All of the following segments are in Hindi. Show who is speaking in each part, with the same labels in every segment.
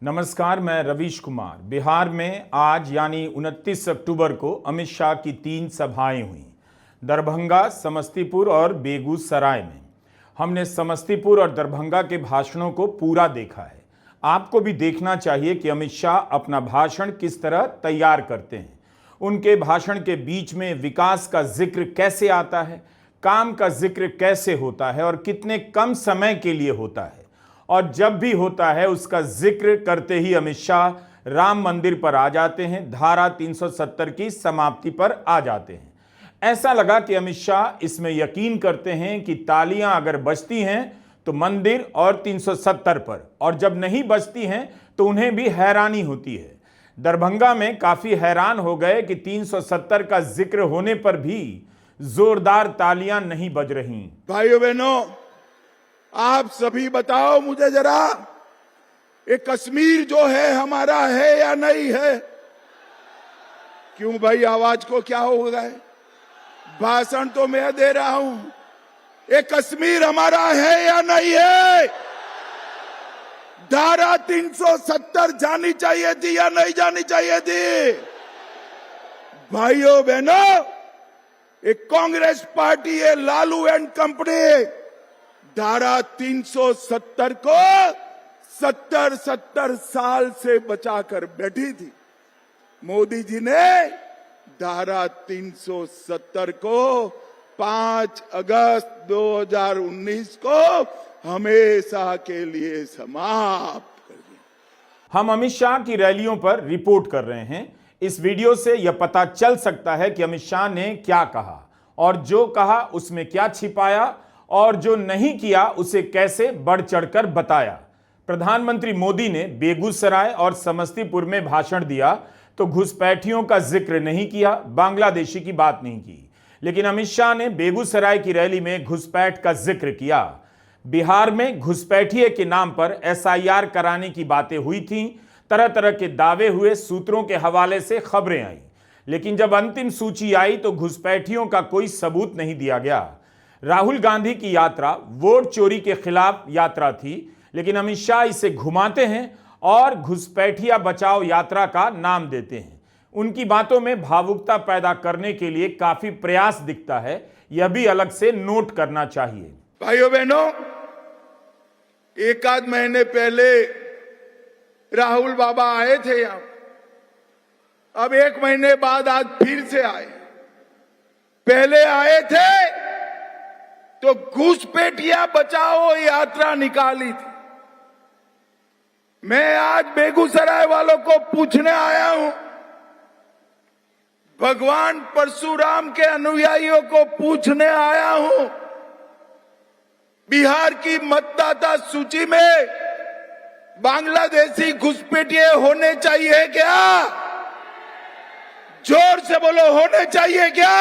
Speaker 1: नमस्कार, मैं रवीश कुमार। बिहार में आज यानी 29 अक्टूबर को अमित शाह की 3 सभाएं हुई, दरभंगा, समस्तीपुर और बेगूसराय में। हमने समस्तीपुर और दरभंगा के भाषणों को पूरा देखा है। आपको भी देखना चाहिए कि अमित शाह अपना भाषण किस तरह तैयार करते हैं। उनके भाषण के बीच में विकास का जिक्र कैसे आता है, काम का जिक्र कैसे होता है और कितने कम समय के लिए होता है, और जब भी होता है उसका जिक्र करते ही अमित शाह राम मंदिर पर आ जाते हैं, धारा 370 की समाप्ति पर आ जाते हैं। ऐसा लगा कि अमित शाह इसमें यकीन करते हैं कि तालियां अगर बजती हैं तो मंदिर और 370 पर, और जब नहीं बजती हैं तो उन्हें भी हैरानी होती है। दरभंगा में काफी हैरान हो गए कि 370 का जिक्र होने पर भी जोरदार तालियां नहीं बज रही।
Speaker 2: भाइयों बहनों, आप सभी बताओ मुझे जरा, ये कश्मीर जो है हमारा है या नहीं है? क्यों भाई, आवाज को क्या हो गया है? भाषण तो मैं दे रहा हूं। ये कश्मीर हमारा है या नहीं है? धारा 370 जानी चाहिए थी या नहीं जानी चाहिए थी? भाइयों बहनों, एक कांग्रेस पार्टी है, लालू एंड कंपनी, धारा 370 को 70 साल से बचाकर बैठी थी। मोदी जी ने धारा 370 को 5 अगस्त 2019 को हमेशा के लिए समाप्त कर दिया।
Speaker 1: हम अमित शाह की रैलियों पर रिपोर्ट कर रहे हैं। इस वीडियो से यह पता चल सकता है कि अमित शाह ने क्या कहा, और जो कहा उसमें क्या छिपाया, और जो नहीं किया उसे कैसे बढ़ चढ़कर बताया। प्रधानमंत्री मोदी ने बेगूसराय और समस्तीपुर में भाषण दिया तो घुसपैठियों का जिक्र नहीं किया, बांग्लादेशी की बात नहीं की। लेकिन अमित शाह ने बेगूसराय की रैली में घुसपैठ का जिक्र किया। बिहार में घुसपैठिए के नाम पर SIR कराने की बातें हुई थीं, तरह तरह के दावे हुए, सूत्रों के हवाले से खबरें आई। लेकिन जब अंतिम सूची आई तो घुसपैठियों का कोई सबूत नहीं दिया गया। राहुल गांधी की यात्रा वोट चोरी के खिलाफ यात्रा थी, लेकिन अमित शाह इसे घुमाते हैं और घुसपैठिया बचाओ यात्रा का नाम देते हैं। उनकी बातों में भावुकता पैदा करने के लिए काफी प्रयास दिखता है, यह भी अलग से नोट करना चाहिए।
Speaker 2: भाइयों बहनों, एक आध महीने पहले राहुल बाबा आए थे यहां, अब 1 महीने बाद आज फिर से आए। पहले आए थे तो घुसपैठिया बचाओ यात्रा निकाली थी। मैं आज बेगूसराय वालों को पूछने आया हूं, भगवान परशुराम के अनुयायियों को पूछने आया हूं, बिहार की मतदाता सूची में बांग्लादेशी घुसपैठिए होने चाहिए क्या? जोर से बोलो, होने चाहिए क्या?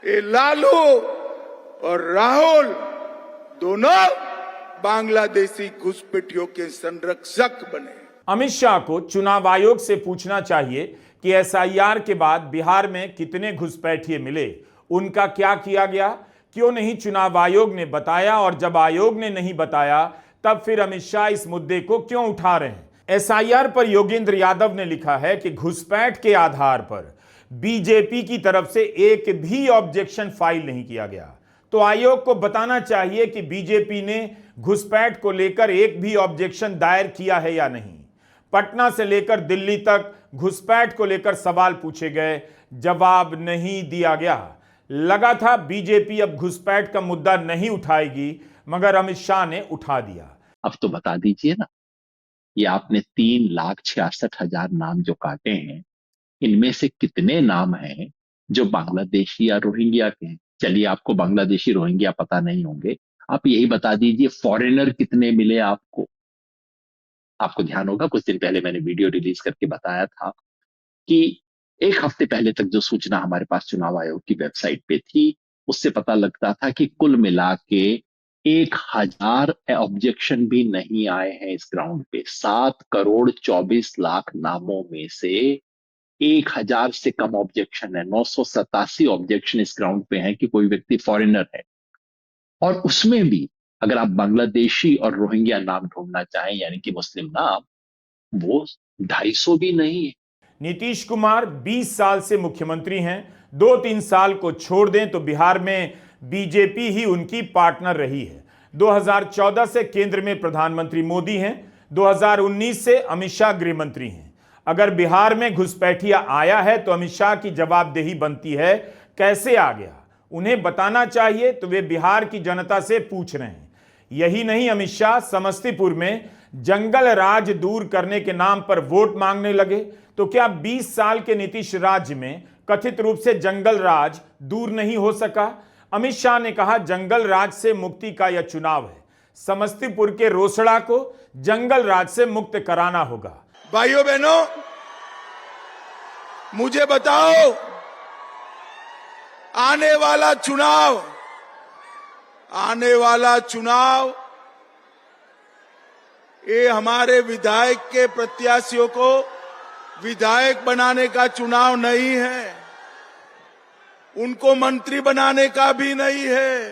Speaker 2: ये लालू और राहुल दोनों बांग्लादेशी घुसपैठियों के संरक्षक बने।
Speaker 1: अमित शाह को चुनाव आयोग से पूछना चाहिए कि SIR के बाद बिहार में कितने घुसपैठिए मिले, उनका क्या किया गया, क्यों नहीं चुनाव आयोग ने बताया, और जब आयोग ने नहीं बताया तब फिर अमित शाह इस मुद्दे को क्यों उठा रहे हैं। SIR पर योगेंद्र यादव ने लिखा है कि घुसपैठ के आधार पर बीजेपी की तरफ से एक भी ऑब्जेक्शन फाइल नहीं किया गया। तो आयोग को बताना चाहिए कि बीजेपी ने घुसपैठ को लेकर एक भी ऑब्जेक्शन दायर किया है या नहीं। पटना से लेकर दिल्ली तक घुसपैठ को लेकर सवाल पूछे गए, जवाब नहीं दिया गया। लगा था बीजेपी अब घुसपैठ का मुद्दा नहीं उठाएगी, मगर अमित शाह ने उठा दिया।
Speaker 3: अब तो बता दीजिए ना, ये आपने 3,66,000 नाम जो काटे हैं, इनमें से कितने नाम हैं जो बांग्लादेशी या रोहिंग्या के हैं? चलिए, आपको बांग्लादेशी रोहिंग्या पता नहीं होंगे, आप यही बता दीजिए फॉरेनर कितने मिले आपको। आपको ध्यान होगा, कुछ दिन पहले मैंने वीडियो रिलीज करके बताया था कि 1 हफ्ते पहले तक जो सूचना हमारे पास चुनाव आयोग की वेबसाइट पे थी, उससे पता लगता था कि कुल मिला के 1,000 ऑब्जेक्शन भी नहीं आए हैं इस ग्राउंड पे। 7,24,00,000 नामों में से 1,000 से कम ऑब्जेक्शन है। 987 ऑब्जेक्शन इस ग्राउंड पे हैं कि कोई व्यक्ति फॉरेनर है, और उसमें भी अगर आप बांग्लादेशी और रोहिंग्या नाम ढूंढना चाहें, यानी कि मुस्लिम नाम, वो 250 भी नहीं है।
Speaker 1: नीतीश कुमार 20 साल से मुख्यमंत्री हैं। 2-3 साल को छोड़ दें तो बिहार में बीजेपी ही उनकी पार्टनर रही है। 2014 से केंद्र में प्रधानमंत्री मोदी हैं। 2019 से अमित शाह गृह मंत्री हैं। अगर बिहार में घुसपैठिया आया है तो अमित शाह की जवाबदेही बनती है, कैसे आ गया उन्हें बताना चाहिए, तो वे बिहार की जनता से पूछ रहे हैं। यही नहीं, अमित शाह समस्तीपुर में जंगल राज दूर करने के नाम पर वोट मांगने लगे। तो क्या 20 साल के नीतीश राज्य में कथित रूप से जंगल राज दूर नहीं हो सका? अमित शाह ने कहा जंगल राज से मुक्ति का यह चुनाव है। समस्तीपुर के रोसड़ा को जंगल राज से मुक्त कराना होगा।
Speaker 2: भाइयों बहनों, मुझे बताओ, आने वाला चुनाव ये हमारे विधायक के प्रत्याशियों को विधायक बनाने का चुनाव नहीं है, उनको मंत्री बनाने का भी नहीं है,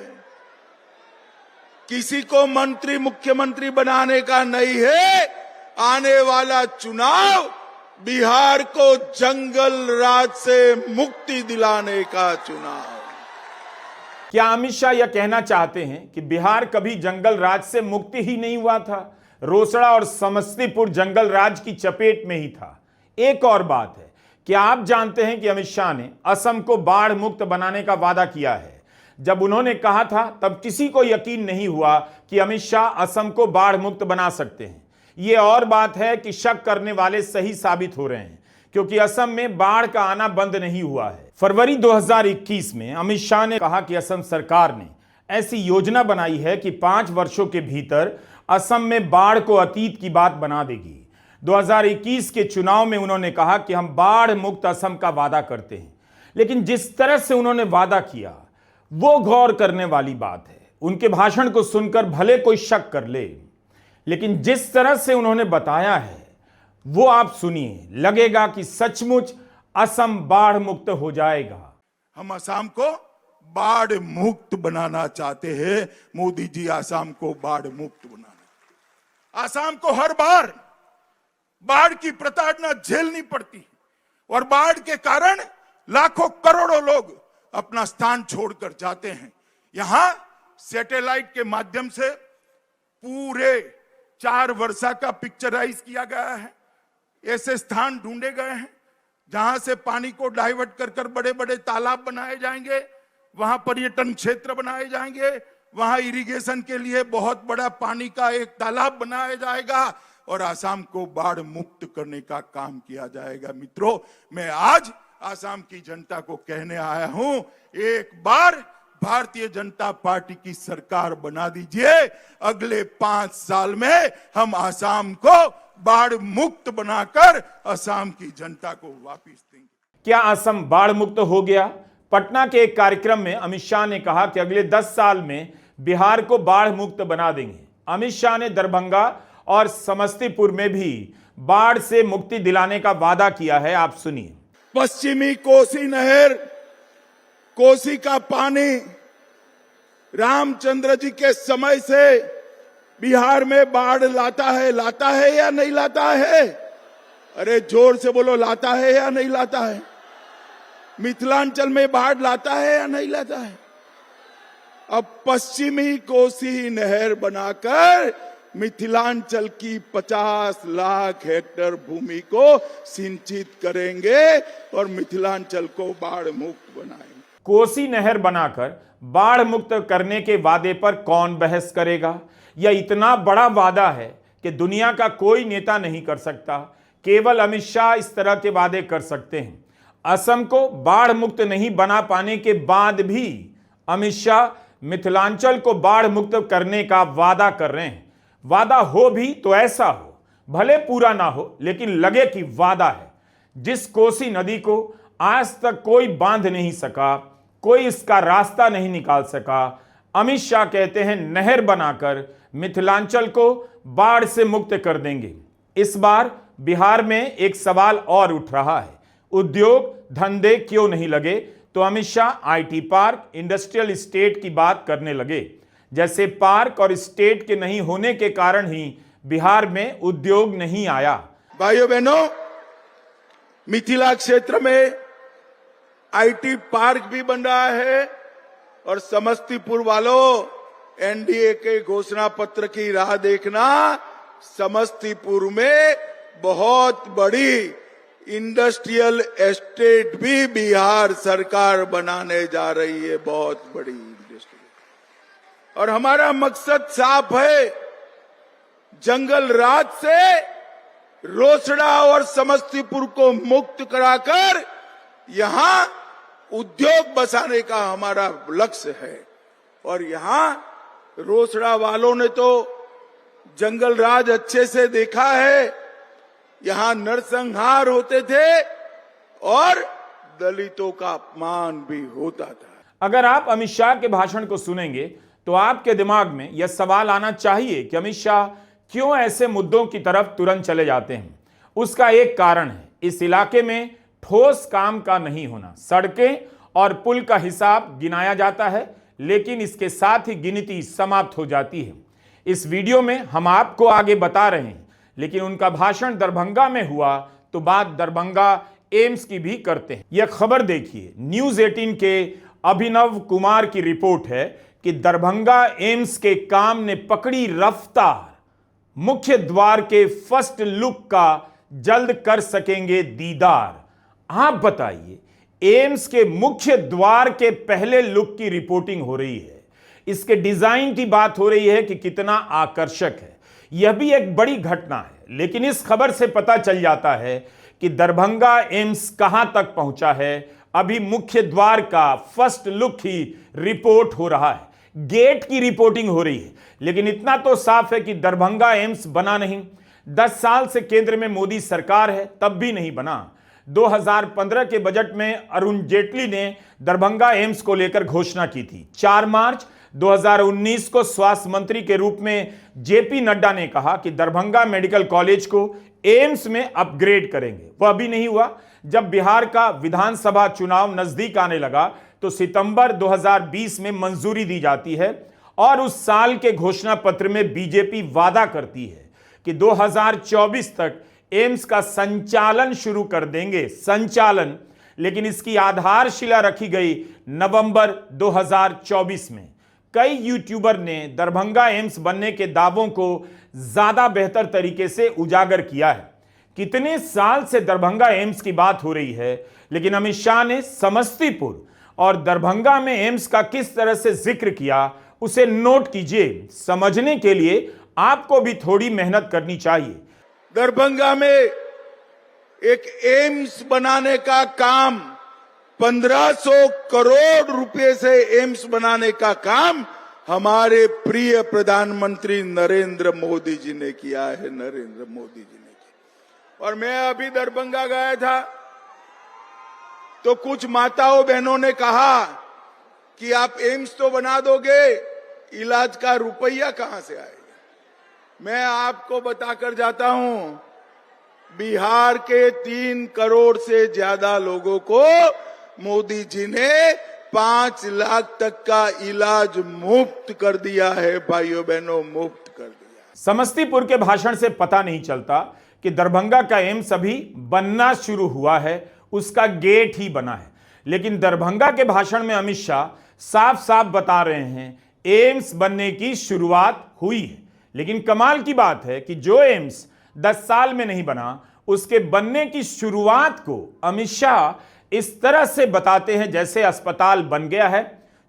Speaker 2: किसी को मंत्री मुख्यमंत्री बनाने का नहीं है। आने वाला चुनाव बिहार को जंगल राज से मुक्ति दिलाने का चुनाव।
Speaker 1: क्या अमित शाह यह कहना चाहते हैं कि बिहार कभी जंगल राज से मुक्ति ही नहीं हुआ था? रोसड़ा और समस्तीपुर जंगल राज की चपेट में ही था। एक और बात है, क्या आप जानते हैं कि अमित शाह ने असम को बाढ़ मुक्त बनाने का वादा किया है? जब उन्होंने कहा था तब किसी को यकीन नहीं हुआ कि अमित शाह असम को बाढ़ मुक्त बना सकते हैं। यह और बात है कि शक करने वाले सही साबित हो रहे हैं, क्योंकि असम में बाढ़ का आना बंद नहीं हुआ है। फरवरी 2021 में अमित शाह ने कहा कि असम सरकार ने ऐसी योजना बनाई है कि 5 वर्षों के भीतर असम में बाढ़ को अतीत की बात बना देगी। 2021 के चुनाव में उन्होंने कहा कि हम बाढ़ मुक्त असम का वादा करते हैं, लेकिन जिस तरह से उन्होंने वादा किया वो गौर करने वाली बात है। उनके भाषण को सुनकर भले कोई शक कर ले, लेकिन जिस तरह से उन्होंने बताया है वो आप सुनिए, लगेगा कि सचमुच असम बाढ़ मुक्त हो जाएगा।
Speaker 2: हम असम को बाढ़ मुक्त बनाना चाहते हैं। मोदी जी असम को बाढ़ मुक्त बनाना। असम को हर बार बाढ़ की प्रताड़ना झेलनी पड़ती और बाढ़ के कारण लाखों करोड़ों लोग अपना स्थान छोड़कर जाते हैं। यहां सैटेलाइट के माध्यम से पूरे 4 वर्षा का पिक्चराइज किया गया है। ऐसे स्थान ढूंढे गए हैं जहां से पानी को डाइवर्ट कर कर बड़े बड़े तालाब बनाए जाएंगे, वहां पर्यटन क्षेत्र बनाए जाएंगे, वहां इरिगेशन के लिए बहुत बड़ा पानी का एक तालाब बनाया जाएगा और आसाम को बाढ़ मुक्त करने का काम किया जाएगा। मित्रों, मैं आज आसाम की जनता को कहने आया हूं, एक बार भारतीय जनता पार्टी की सरकार बना दीजिए। अगले 5 साल में हम आसाम को बाढ़ मुक्त बनाकर आसाम की जनता को वापस देंगे।
Speaker 1: क्या असम बाढ़ मुक्त हो गया? पटना के एक कार्यक्रम में अमित शाह ने कहा कि अगले 10 साल में बिहार को बाढ़ मुक्त बना देंगे। अमित शाह ने दरभंगा और समस्तीपुर में भी बाढ़ से मुक्ति दिलाने का वादा किया है। आप सुनिए।
Speaker 2: पश्चिमी कोसी नहर, कोसी का पानी रामचंद्र जी के समय से बिहार में बाढ़ लाता है या नहीं लाता है? अरे जोर से बोलो, लाता है या नहीं लाता है? मिथिलांचल में बाढ़ लाता है या नहीं लाता है? अब पश्चिमी कोसी नहर बनाकर मिथिलांचल की 50 लाख हेक्टेयर भूमि को सिंचित करेंगे और मिथिलांचल को बाढ़ मुक्त बनाएंगे।
Speaker 1: कोसी नहर बनाकर बाढ़ मुक्त करने के वादे पर कौन बहस करेगा? यह इतना बड़ा वादा है कि दुनिया का कोई नेता नहीं कर सकता, केवल अमित शाह इस तरह के वादे कर सकते हैं। असम को बाढ़ मुक्त नहीं बना पाने के बाद भी अमित शाह मिथिलांचल को बाढ़ मुक्त करने का वादा कर रहे हैं। वादा हो भी तो ऐसा हो, भले पूरा ना हो, लेकिन लगे कि वादा है। जिस कोसी नदी को आज तक कोई बांध नहीं सका, कोई इसका रास्ता नहीं निकाल सका, अमित शाह कहते हैं नहर बनाकर मिथिलांचल को बाढ़ से मुक्त कर देंगे। इस बार बिहार में एक सवाल और उठ रहा है, उद्योग धंधे क्यों नहीं लगे? तो Amit Shah IT park, industrial state की बात करने लगे। जैसे पार्क और स्टेट के नहीं होने के कारण ही बिहार में उद्योग नहीं आया।
Speaker 2: भाइयों बहनों, मिथिला क्षेत्र में आईटी पार्क भी बन रहा है और समस्तीपुर वालों, एनडीए के घोषणा पत्र की राह देखना। समस्तीपुर में बहुत बड़ी इंडस्ट्रियल एस्टेट भी बिहार सरकार बनाने जा रही है, बहुत बड़ी इंडस्ट्री। और हमारा मकसद साफ है, जंगल राज से रोसड़ा और समस्तीपुर को मुक्त कराकर यहां उद्योग बसाने का हमारा लक्ष्य है। और यहां रोसड़ा वालों ने तो जंगल राज अच्छे से देखा है। यहां नरसंहार होते थे और दलितों का अपमान भी होता था।
Speaker 1: अगर आप अमित शाह के भाषण को सुनेंगे तो आपके दिमाग में यह सवाल आना चाहिए कि अमित शाह क्यों ऐसे मुद्दों की तरफ तुरंत चले जाते हैं। उसका एक कारण है, इस इलाके में ठोस काम का नहीं होना। सड़कें और पुल का हिसाब गिनाया जाता है, लेकिन इसके साथ ही गिनती समाप्त हो जाती है। इस वीडियो में हम आपको आगे बता रहे हैं, लेकिन उनका भाषण दरभंगा में हुआ तो बात दरभंगा एम्स की भी करते हैं। यह खबर देखिए, न्यूज 18 के अभिनव कुमार की रिपोर्ट है कि दरभंगा एम्स के काम ने पकड़ी रफ्तार। मुख्य द्वार के फर्स्ट लुक का जल्द कर सकेंगे दीदार। आप बताइए, एम्स के मुख्य द्वार के पहले लुक की रिपोर्टिंग हो रही है। इसके डिजाइन की बात हो रही है कि कितना आकर्षक है। यह भी एक बड़ी घटना है, लेकिन इस खबर से पता चल जाता है कि दरभंगा एम्स कहां तक पहुंचा है। अभी मुख्य द्वार का फर्स्ट लुक ही रिपोर्ट हो रहा है, गेट की रिपोर्टिंग हो रही है। लेकिन इतना तो साफ है कि दरभंगा एम्स बना नहीं। 10 साल से केंद्र में मोदी सरकार है, तब भी नहीं बना। 2015 के बजट में अरुण जेटली ने दरभंगा एम्स को लेकर घोषणा की थी। 4 मार्च 2019 को स्वास्थ्य मंत्री के रूप में जेपी नड्डा ने कहा कि दरभंगा मेडिकल कॉलेज को एम्स में अपग्रेड करेंगे। वह अभी नहीं हुआ। जब बिहार का विधानसभा चुनाव नजदीक आने लगा तो सितंबर 2020 में मंजूरी दी जाती है और उस साल के घोषणा पत्र में बीजेपी वादा करती है कि 2024 तक एम्स का संचालन शुरू कर देंगे। संचालन, लेकिन इसकी आधारशिला रखी गई नवंबर 2024 में। कई यूट्यूबर ने दरभंगा एम्स बनने के दावों को ज्यादा बेहतर तरीके से उजागर किया है। कितने साल से दरभंगा एम्स की बात हो रही है, लेकिन अमित शाह ने समस्तीपुर और दरभंगा में एम्स का किस तरह से जिक्र किया, उसे नोट कीजिए। समझने के लिए आपको भी थोड़ी मेहनत करनी चाहिए।
Speaker 2: दरभंगा में एक एम्स बनाने का काम, 1500 करोड़ रुपए से एम्स बनाने का काम हमारे प्रिय प्रधानमंत्री नरेंद्र मोदी जी ने किया है। नरेंद्र मोदी जी ने किया। और मैं अभी दरभंगा गया था तो कुछ माताओं बहनों ने कहा कि आप एम्स तो बना दोगे, इलाज का रुपया कहां से आएगा। मैं आपको बताकर जाता हूं, बिहार के 3 करोड़ से ज्यादा लोगों को मोदी जी ने 5 लाख तक का इलाज मुफ्त कर दिया है। भाइयों बहनों, मुफ्त कर दिया।
Speaker 1: समस्तीपुर के भाषण से पता नहीं चलता कि दरभंगा का एम्स अभी बनना शुरू हुआ है, उसका गेट ही बना है। लेकिन दरभंगा के भाषण में अमित शाह साफ साफ बता रहे हैं एम्स बनने की शुरुआत हुई है। लेकिन कमाल की बात है कि जो एम्स 10 साल में नहीं बना, उसके बनने की शुरुआत को अमित शाह इस तरह से बताते हैं जैसे अस्पताल बन गया है,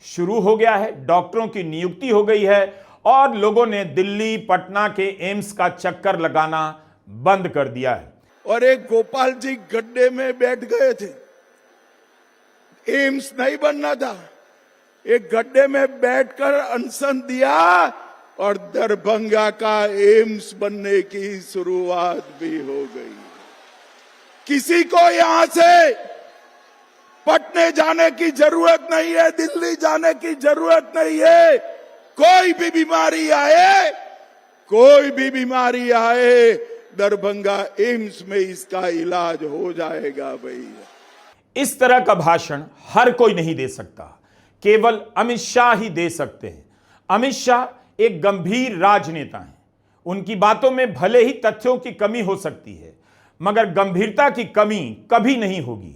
Speaker 1: शुरू हो गया है, डॉक्टरों की नियुक्ति हो गई है और लोगों ने दिल्ली पटना के एम्स का चक्कर लगाना बंद कर दिया है।
Speaker 2: और एक गोपाल जी गड्ढे में बैठ गए थे, एम्स नहीं बनना था, एक गड्ढे में बैठकर अनशन दिया और दरभंगा का एम्स बनने की शुरुआत भी हो गई। किसी को यहां से पटने जाने की जरूरत नहीं है, दिल्ली जाने की जरूरत नहीं है। कोई भी बीमारी आए, दरभंगा एम्स में इसका इलाज हो जाएगा। भैया,
Speaker 1: इस तरह का भाषण हर कोई नहीं दे सकता, केवल अमित शाह ही दे सकते हैं। अमित शाह एक गंभीर राजनेता हैं। उनकी बातों में भले ही तथ्यों की कमी हो सकती है, मगर गंभीरता की कमी कभी नहीं होगी।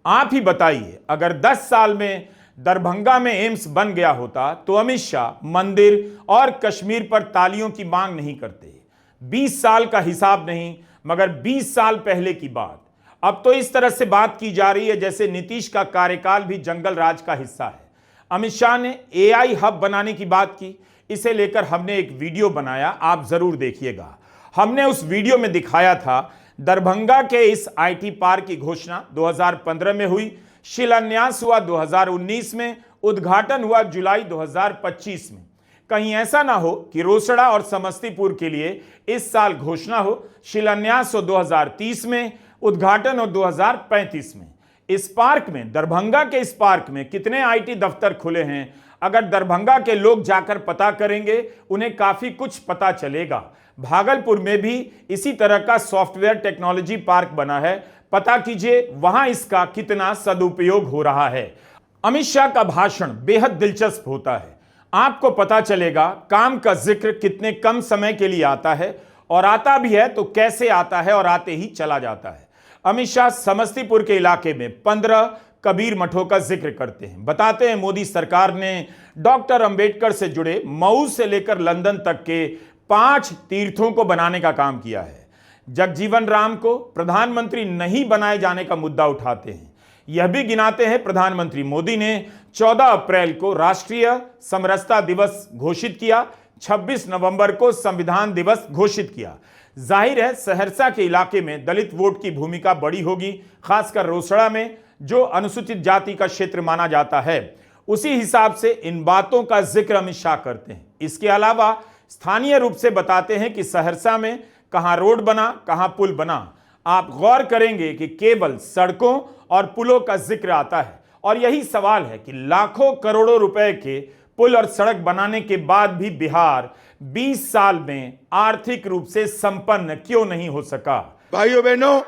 Speaker 1: आप ही बताइए, अगर 10 साल में दरभंगा में एम्स बन गया होता तो अमित शाह मंदिर और कश्मीर पर तालियों की मांग नहीं करते। 20 साल का हिसाब नहीं, मगर 20 साल पहले की बात। अब तो इस तरह से बात की जा रही है जैसे नीतीश का कार्यकाल भी जंगल राज का हिस्सा है। अमित शाह ने एआई हब बनाने की बात की। इसे लेकर हमने एक वीडियो बनाया, आप जरूर देखिएगा। हमने उस वीडियो में दिखाया था दरभंगा के इस आईटी पार्क की घोषणा 2015 में हुई, शिलान्यास हुआ 2019 में, उद्घाटन हुआ जुलाई 2025 में। कहीं ऐसा ना हो कि रोसड़ा और समस्तीपुर के लिए इस साल घोषणा हो, शिलान्यास हो 2030 में, उद्घाटन हो 2035 में। इस पार्क में, दरभंगा के इस पार्क में कितने आईटी दफ्तर खुले हैं, अगर दरभंगा के लोग जाकर पता करेंगे उन्हें काफी कुछ पता चलेगा। भागलपुर में भी इसी तरह का सॉफ्टवेयर टेक्नोलॉजी पार्क बना है, पता कीजिए वहां इसका कितना सदुपयोग हो रहा है। अमित शाह का भाषण बेहद दिलचस्प होता है। आपको पता चलेगा काम का जिक्र कितने कम समय के लिए आता है, और आता भी है तो कैसे आता है और आते ही चला जाता है। अमित शाह समस्तीपुर के इलाके में 15 कबीर मठों का जिक्र करते हैं। बताते हैं मोदी सरकार ने डॉक्टर अंबेडकर से जुड़े मऊ से लेकर लंदन तक के 5 तीर्थों को बनाने का काम किया है। जगजीवन राम को प्रधानमंत्री नहीं बनाए जाने का मुद्दा उठाते हैं। यह भी गिनाते हैं प्रधानमंत्री मोदी ने 14 अप्रैल को राष्ट्रीय समरसता दिवस घोषित किया, 26 नवंबर को संविधान दिवस घोषित किया। जाहिर है सहरसा के इलाके में दलित वोट की भूमिका बड़ी होगी, खासकर रोसड़ा में जो अनुसूचित जाति का क्षेत्र माना जाता है। उसी हिसाब से इन बातों का जिक्र अमित शाह करते हैं। इसके अलावा स्थानीय रूप से बताते हैं कि सहरसा में कहां रोड बना, कहां पुल बना। आप गौर करेंगे कि केवल सड़कों और पुलों का जिक्र आता है, और यही सवाल है कि लाखों करोड़ों रुपए के पुल और सड़क बनाने के बाद भी बिहार 20 साल में आर्थिक रूप से संपन्न क्यों नहीं हो सका।
Speaker 2: भाइयों बहनों,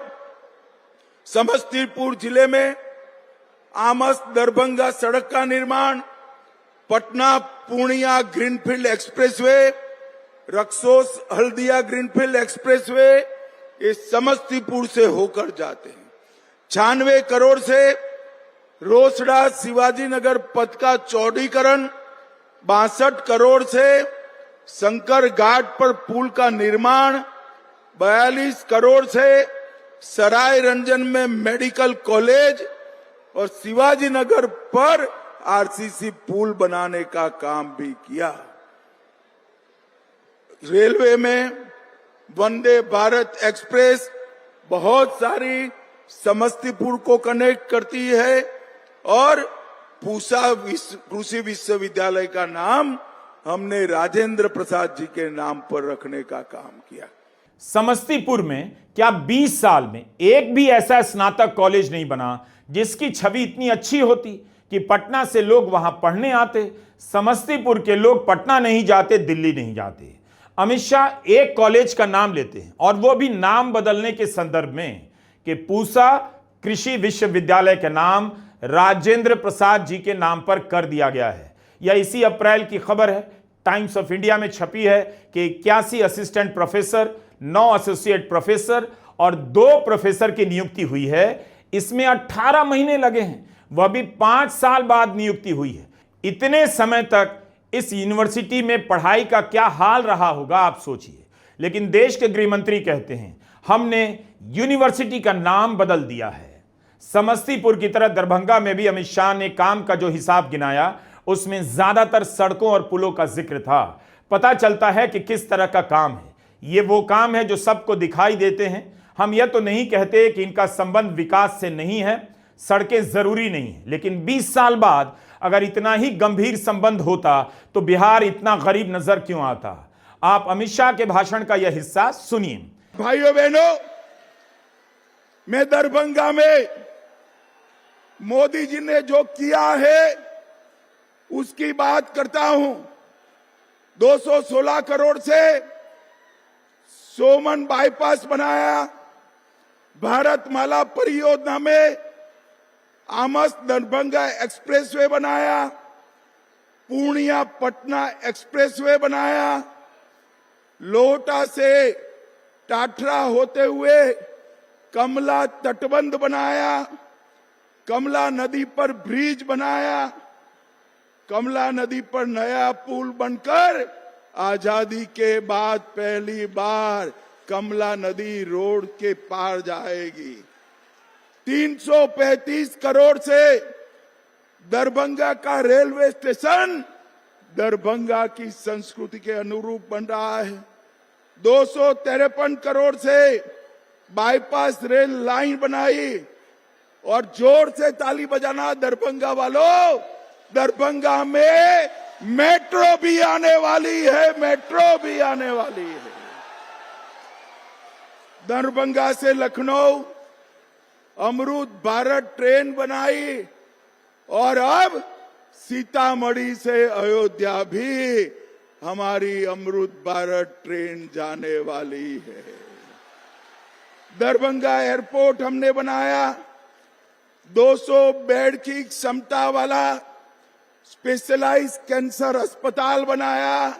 Speaker 2: समस्तीपुर जिले में आमस दरभंगा सड़क का निर्माण, Patna Purnia greenfield expressway, Raxaul Haldia greenfield expressway, ये समस्तीपुर से होकर जाते हैं। 96 करोड़ से रोसड़ा शिवाजी नगर पथ का चौड़ीकरण, 62 करोड़ से शंकर घाट पर पुल का निर्माण, 42 करोड़ से सराय रंजन में मेडिकल कॉलेज और शिवाजी नगर पर आरसीसी पुल बनाने का काम भी किया। रेलवे में वंदे भारत एक्सप्रेस बहुत सारी समस्तीपुर को कनेक्ट करती है, और पूसा कृषि विश्वविद्यालय का नाम हमने राजेंद्र प्रसाद जी के नाम पर रखने का काम किया।
Speaker 1: समस्तीपुर में क्या 20 साल में एक भी ऐसा स्नातक कॉलेज नहीं बना जिसकी छवि इतनी अच्छी होती कि पटना से लोग वहां पढ़ने आते? समस्तीपुर के लोग पटना नहीं जाते, दिल्ली नहीं जाते। अमित शाह एक कॉलेज का नाम लेते हैं, और वो भी नाम बदलने के संदर्भ में कि पूसा कृषि विश्वविद्यालय का नाम राजेंद्र प्रसाद जी के नाम पर कर दिया गया है। यह इसी अप्रैल की खबर है, टाइम्स ऑफ इंडिया में छपी है कि 81 असिस्टेंट प्रोफेसर, 9 एसोसिएट प्रोफेसर और 2 प्रोफेसर की नियुक्ति हुई है। इसमें 18 महीने लगे हैं, वह भी 5 साल बाद नियुक्ति हुई है। इतने समय तक इस यूनिवर्सिटी में पढ़ाई का क्या हाल रहा होगा, आप सोचिए। लेकिन देश के गृह मंत्री कहते हैं हमने यूनिवर्सिटी का नाम बदल दिया है। समस्तीपुर की तरह दरभंगा में भी अमित शाह ने काम का जो हिसाब गिनाया उसमें ज्यादातर सड़कों और पुलों का जिक्र था। पता चलता है कि किस तरह का काम है। ये वो काम है जो सबको दिखाई देते हैं। हम यह तो नहीं कहते कि इनका संबंध विकास से नहीं है, सड़कें जरूरी नहीं है, लेकिन 20 साल बाद अगर इतना ही गंभीर संबंध होता तो बिहार इतना गरीब नजर क्यों आता। आप अमित शाह के भाषण का यह हिस्सा सुनिए।
Speaker 2: भाइयों बहनों, मैं दरभंगा में मोदी जी ने जो किया है उसकी बात करता हूं। 216 करोड़ से सोमन बाईपास बनाया, भारतमाला परियोजना में आमस दरभंगा एक्सप्रेसवे बनाया, पूर्णिया पटना एक्सप्रेसवे बनाया, लोहटा से टाटरा होते हुए कमला तटबंध बनाया, कमला नदी पर ब्रिज बनाया, कमला नदी पर नया पुल बनकर आजादी के बाद पहली बार कमला नदी रोड के पार जाएगी। 335 करोड़ से दरभंगा का रेलवे स्टेशन दरभंगा की संस्कृति के अनुरूप बन रहा है। 253 करोड़ से बाईपास रेल लाइन बनाई और जोर से ताली बजाना दरभंगा वालों, दरभंगा में मेट्रो भी आने वाली है, मेट्रो भी आने वाली है। दरभंगा से लखनऊ अमृत भारत ट्रेन बनाई और अब सीतामढ़ी से अयोध्या भी हमारी अमृत भारत ट्रेन जाने वाली है। दरभंगा एयरपोर्ट हमने बनाया, 200 बेड की क्षमता वाला स्पेशलाइज्ड कैंसर अस्पताल बनाया।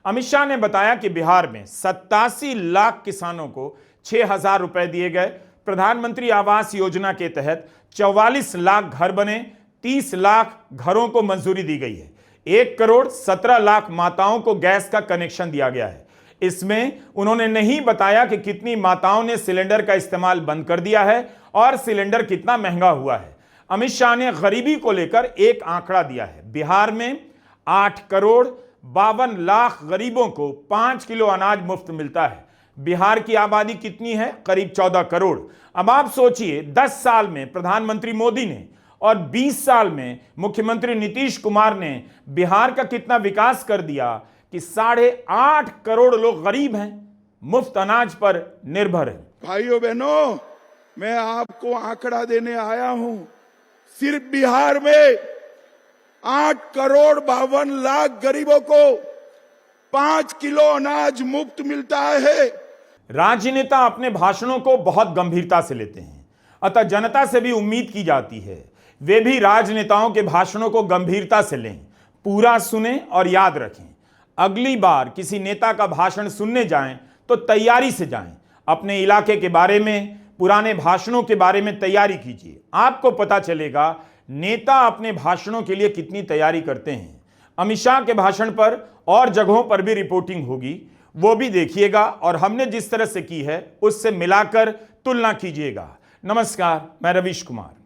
Speaker 1: अमित शाह ने बताया कि बिहार में 87 लाख किसानों को 6,000 रुपए दिए गए। प्रधानमंत्री आवास योजना के तहत 44 लाख घर बने, 30 लाख घरों को मंजूरी दी गई है। 1 करोड़ 17 लाख माताओं को गैस का कनेक्शन दिया गया है। इसमें उन्होंने नहीं बताया कि कितनी माताओं ने सिलेंडर का इस्तेमाल बंद कर दिया है और सिलेंडर कितना महंगा हुआ है। अमित शाह ने गरीबी को लेकर एक आंकड़ा दिया है। बिहार में 8 करोड़ 52 लाख गरीबों को 5 किलो अनाज मुफ्त मिलता है। बिहार की आबादी कितनी है? करीब 14 करोड़। अब आप सोचिए, 10 साल में प्रधानमंत्री मोदी ने और 20 साल में मुख्यमंत्री नीतीश कुमार ने बिहार का कितना विकास कर दिया कि 8.5 करोड़ लोग गरीब हैं, मुफ्त अनाज पर निर्भर हैं।
Speaker 2: भाइयों बहनों, मैं आपको आंकड़ा देने आया हूं। सिर्फ बिहार में 8 करोड़ 52 लाख गरीबों को 5 किलो अनाज मुफ्त मिलता है।
Speaker 1: राजनेता अपने भाषणों को बहुत गंभीरता से लेते हैं, अतः जनता से भी उम्मीद की जाती है वे भी राजनेताओं के भाषणों को गंभीरता से लें, पूरा सुनें और याद रखें। अगली बार किसी नेता का भाषण सुनने जाएं तो तैयारी से जाएं। अपने इलाके के बारे में, पुराने भाषणों के बारे में तैयारी कीजिए। आपको पता चलेगा नेता अपने भाषणों के लिए कितनी तैयारी करते हैं। अमित शाह के भाषण पर और जगहों पर भी रिपोर्टिंग होगी, वो भी देखिएगा और हमने जिस तरह से की है उससे मिलाकर तुलना कीजिएगा। नमस्कार, मैं रवीश कुमार।